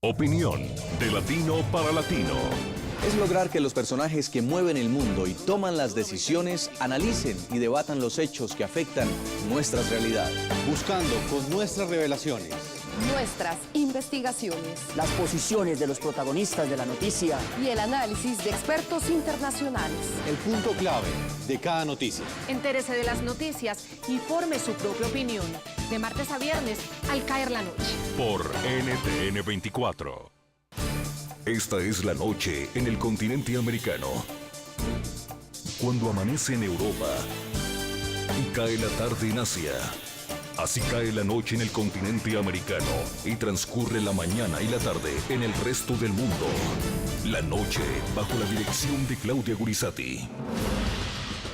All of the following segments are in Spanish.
Opinión de latino para latino. Es lograr que los personajes que mueven el mundo y toman las decisiones analicen y debatan los hechos que afectan nuestras realidades. Buscando con nuestras revelaciones, nuestras investigaciones, las posiciones de los protagonistas de la noticia y el análisis de expertos internacionales. el punto clave de cada noticia. Entérese de las noticias y forme su propia opinión. De martes a viernes, al caer la noche. Por NTN 24. Esta es la noche en el continente americano. Cuando amanece en Europa y cae la tarde en Asia. Así cae la noche en el continente americano y transcurre la mañana y la tarde en el resto del mundo. La noche bajo la dirección de Claudia Gurizati.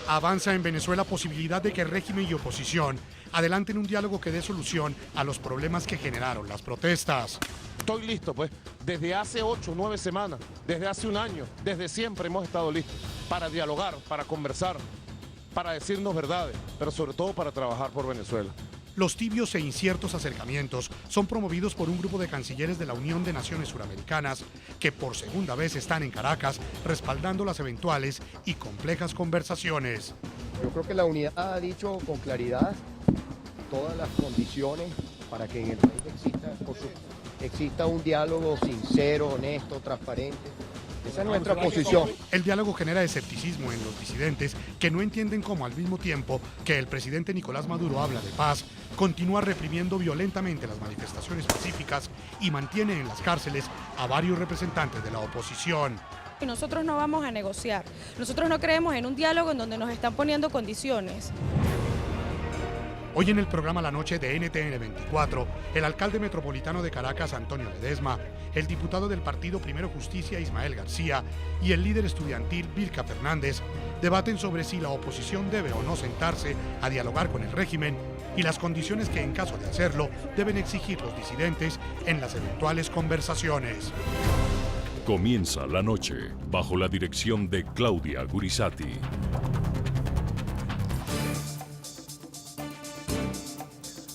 Avanza en Venezuela posibilidad de que régimen y oposición adelanten un diálogo que dé solución a los problemas que generaron las protestas. Estoy listo, pues, desde hace 8 o 9 semanas, desde hace un año, desde siempre hemos estado listos para dialogar, para conversar, para decirnos verdades, pero sobre todo para trabajar por Venezuela. Los tibios e inciertos acercamientos son promovidos por un grupo de cancilleres de la Unión de Naciones Suramericanas que por segunda vez están en Caracas respaldando las eventuales y complejas conversaciones. Yo creo que la unidad ha dicho con claridad todas las condiciones para que en el país exista un diálogo sincero, honesto, transparente. Esa es nuestra posición. El diálogo genera escepticismo en los disidentes que no entienden cómo al mismo tiempo que el presidente Nicolás Maduro habla de paz, continúa reprimiendo violentamente las manifestaciones pacíficas y mantiene en las cárceles a varios representantes de la oposición. Y nosotros no vamos a negociar. Nosotros no creemos en un diálogo en donde nos están poniendo condiciones. Hoy en el programa La Noche de NTN 24, el alcalde metropolitano de Caracas, Antonio Ledesma, el diputado del partido Primero Justicia, Ismael García, y el líder estudiantil, Vilca Fernández, debaten sobre si la oposición debe o no sentarse a dialogar con el régimen y las condiciones que en caso de hacerlo deben exigir los disidentes en las eventuales conversaciones. Comienza la noche bajo la dirección de Claudia Gurizati.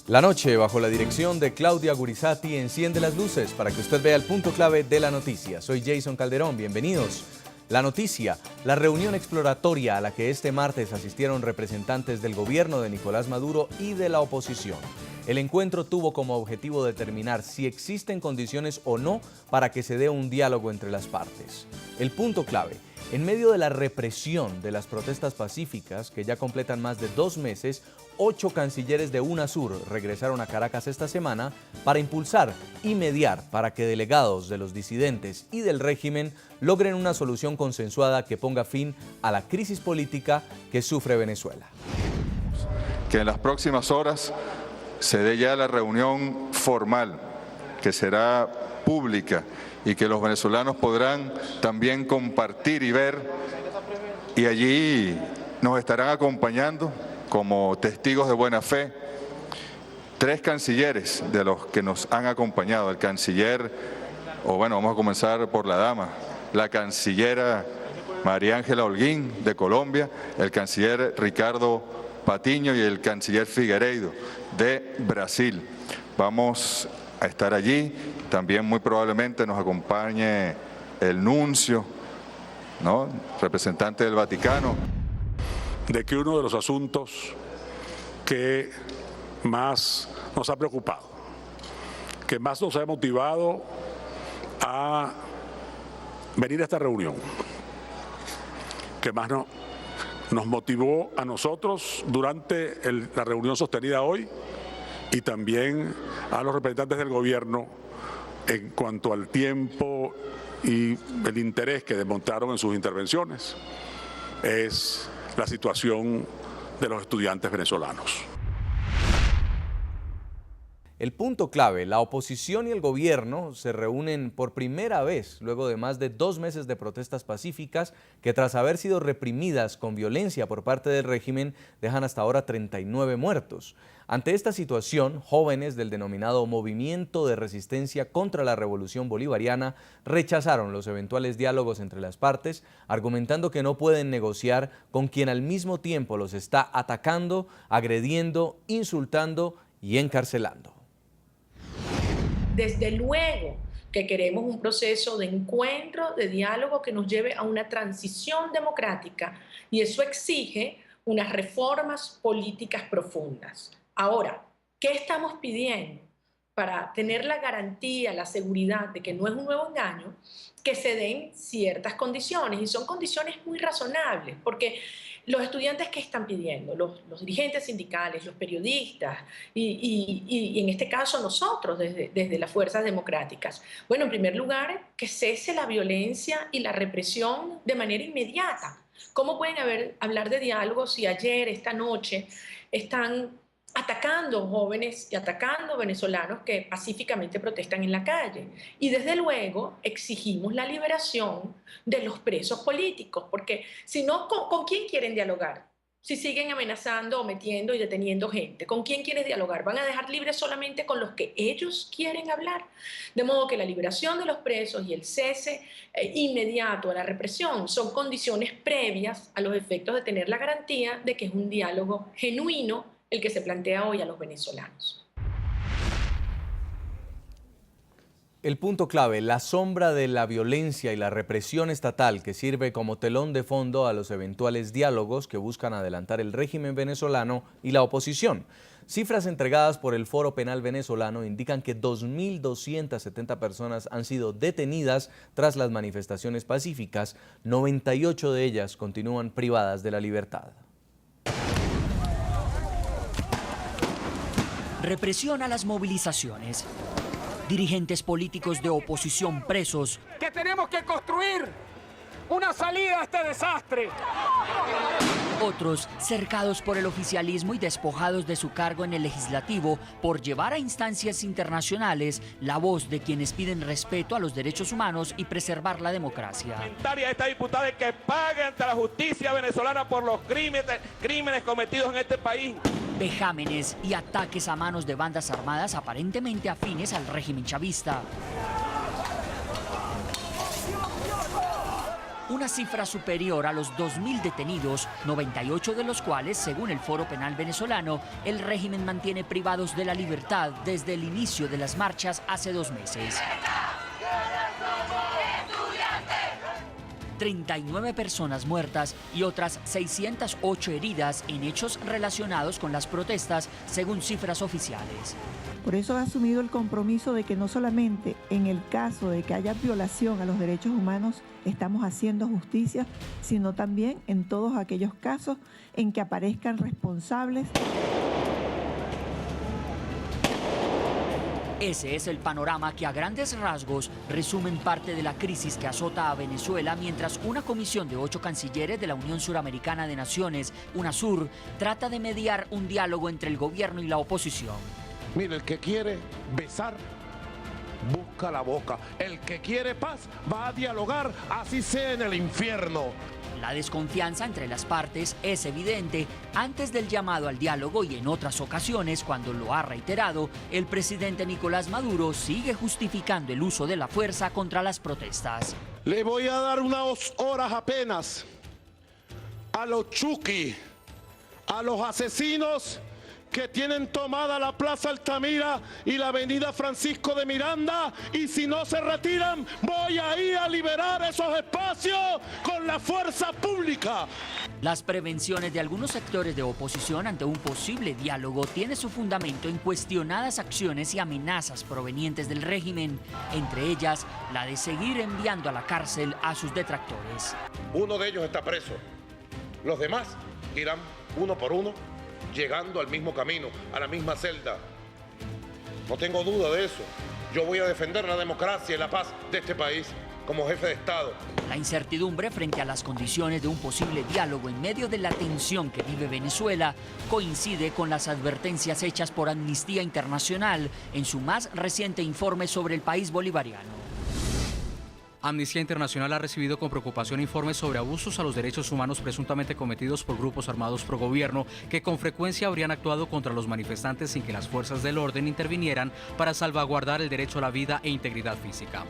La noche, bajo la dirección de Claudia Gurizati, enciende las luces para que usted vea el punto clave de la noticia. Soy Jason Calderón, bienvenidos. La noticia, la reunión exploratoria a la que este martes asistieron representantes del gobierno de Nicolás Maduro y de la oposición. El encuentro tuvo como objetivo determinar si existen condiciones o no para que se dé un diálogo entre las partes. El punto clave, en medio de la represión de las protestas pacíficas, que ya completan más de 2 meses, 8 cancilleres de UNASUR regresaron a Caracas esta semana para impulsar y mediar para que delegados de los disidentes y del régimen logren una solución consensuada que ponga fin a la crisis política que sufre Venezuela. Que en las próximas horas se dé ya la reunión formal, que será pública y que los venezolanos podrán también compartir y ver, y allí nos estarán acompañando como testigos de buena fe 3 cancilleres de los que nos han acompañado. El canciller, vamos a comenzar por la dama, la cancillera María Ángela Holguín de Colombia, el canciller Ricardo Patiño y el canciller Figueiredo de Brasil. Vamos a estar allí, también muy probablemente nos acompañe el nuncio, ¿no?, representante del Vaticano. De que uno de los asuntos que más nos ha preocupado, que más nos ha motivado a venir a esta reunión, que más nos motivó a nosotros durante la reunión sostenida hoy y también a los representantes del gobierno en cuanto al tiempo y el interés que demostraron en sus intervenciones, es la situación de los estudiantes venezolanos. El punto clave, la oposición y el gobierno se reúnen por primera vez luego de más de 2 meses de protestas pacíficas que tras haber sido reprimidas con violencia por parte del régimen dejan hasta ahora 39 muertos. Ante esta situación, jóvenes del denominado Movimiento de Resistencia contra la Revolución Bolivariana rechazaron los eventuales diálogos entre las partes, argumentando que no pueden negociar con quien al mismo tiempo los está atacando, agrediendo, insultando y encarcelando. Desde luego que queremos un proceso de encuentro, de diálogo que nos lleve a una transición democrática, y eso exige unas reformas políticas profundas. Ahora, ¿qué estamos pidiendo? Para tener la garantía, la seguridad de que no es un nuevo engaño, que se den ciertas condiciones, y son condiciones muy razonables, porque los estudiantes, ¿qué están pidiendo? Los dirigentes sindicales, los periodistas y en este caso nosotros desde las fuerzas democráticas. Bueno, en primer lugar, que cese la violencia y la represión de manera inmediata. ¿Cómo pueden hablar de diálogo si ayer, esta noche, están atacando jóvenes y atacando venezolanos que pacíficamente protestan en la calle? Y desde luego exigimos la liberación de los presos políticos, porque si no, ¿con quién quieren dialogar? Si siguen amenazando o metiendo y deteniendo gente, ¿con quién quieren dialogar? ¿Van a dejar libres solamente con los que ellos quieren hablar? De modo que la liberación de los presos y el cese inmediato a la represión son condiciones previas a los efectos de tener la garantía de que es un diálogo genuino el que se plantea hoy a los venezolanos. El punto clave, la sombra de la violencia y la represión estatal que sirve como telón de fondo a los eventuales diálogos que buscan adelantar el régimen venezolano y la oposición. Cifras entregadas por el Foro Penal Venezolano indican que 2.270 personas han sido detenidas tras las manifestaciones pacíficas, 98 de ellas continúan privadas de la libertad. Represión a las movilizaciones. Dirigentes políticos de oposición presos. Que tenemos que construir una salida a este desastre. Otros cercados por el oficialismo y despojados de su cargo en el legislativo por llevar a instancias internacionales la voz de quienes piden respeto a los derechos humanos y preservar la democracia. Esta diputada es que pague ante la justicia venezolana por los crímenes cometidos en este país. Vejámenes y ataques a manos de bandas armadas aparentemente afines al régimen chavista. Una cifra superior a los 2.000 detenidos, 98 de los cuales, según el Foro Penal Venezolano, el régimen mantiene privados de la libertad desde el inicio de las marchas hace 2 meses. 39 personas muertas y otras 608 heridas en hechos relacionados con las protestas, según cifras oficiales. Por eso ha asumido el compromiso de que no solamente en el caso de que haya violación a los derechos humanos estamos haciendo justicia, sino también en todos aquellos casos en que aparezcan responsables. Ese es el panorama que a grandes rasgos resumen parte de la crisis que azota a Venezuela mientras una comisión de 8 cancilleres de la Unión Suramericana de Naciones, UNASUR, trata de mediar un diálogo entre el gobierno y la oposición. Mire, el que quiere besar, busca la boca. El que quiere paz, va a dialogar, así sea en el infierno. La desconfianza entre las partes es evidente antes del llamado al diálogo y en otras ocasiones, cuando lo ha reiterado, el presidente Nicolás Maduro sigue justificando el uso de la fuerza contra las protestas. Le voy a dar unas horas apenas a los chuki, a los asesinos que tienen tomada la Plaza Altamira y la Avenida Francisco de Miranda, y si no se retiran, voy a ir a liberar esos espacios con la fuerza pública. Las prevenciones de algunos sectores de oposición ante un posible diálogo tienen su fundamento en cuestionadas acciones y amenazas provenientes del régimen, entre ellas la de seguir enviando a la cárcel a sus detractores. Uno de ellos está preso, los demás irán uno por uno, llegando al mismo camino, a la misma celda. No tengo duda de eso. Yo voy a defender la democracia y la paz de este país como jefe de Estado. La incertidumbre frente a las condiciones de un posible diálogo en medio de la tensión que vive Venezuela coincide con las advertencias hechas por Amnistía Internacional en su más reciente informe sobre el país bolivariano. Amnistía Internacional ha recibido con preocupación informes sobre abusos a los derechos humanos presuntamente cometidos por grupos armados pro gobierno que con frecuencia habrían actuado contra los manifestantes sin que las fuerzas del orden intervinieran para salvaguardar el derecho a la vida e integridad física.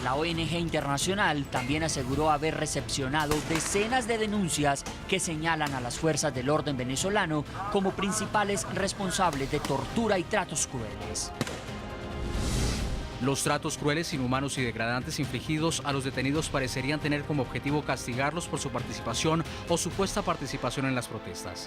La ONG Internacional también aseguró haber recepcionado decenas de denuncias que señalan a las fuerzas del orden venezolano como principales responsables de tortura y tratos crueles. Los tratos crueles, inhumanos y degradantes infligidos a los detenidos parecerían tener como objetivo castigarlos por su participación o supuesta participación en las protestas.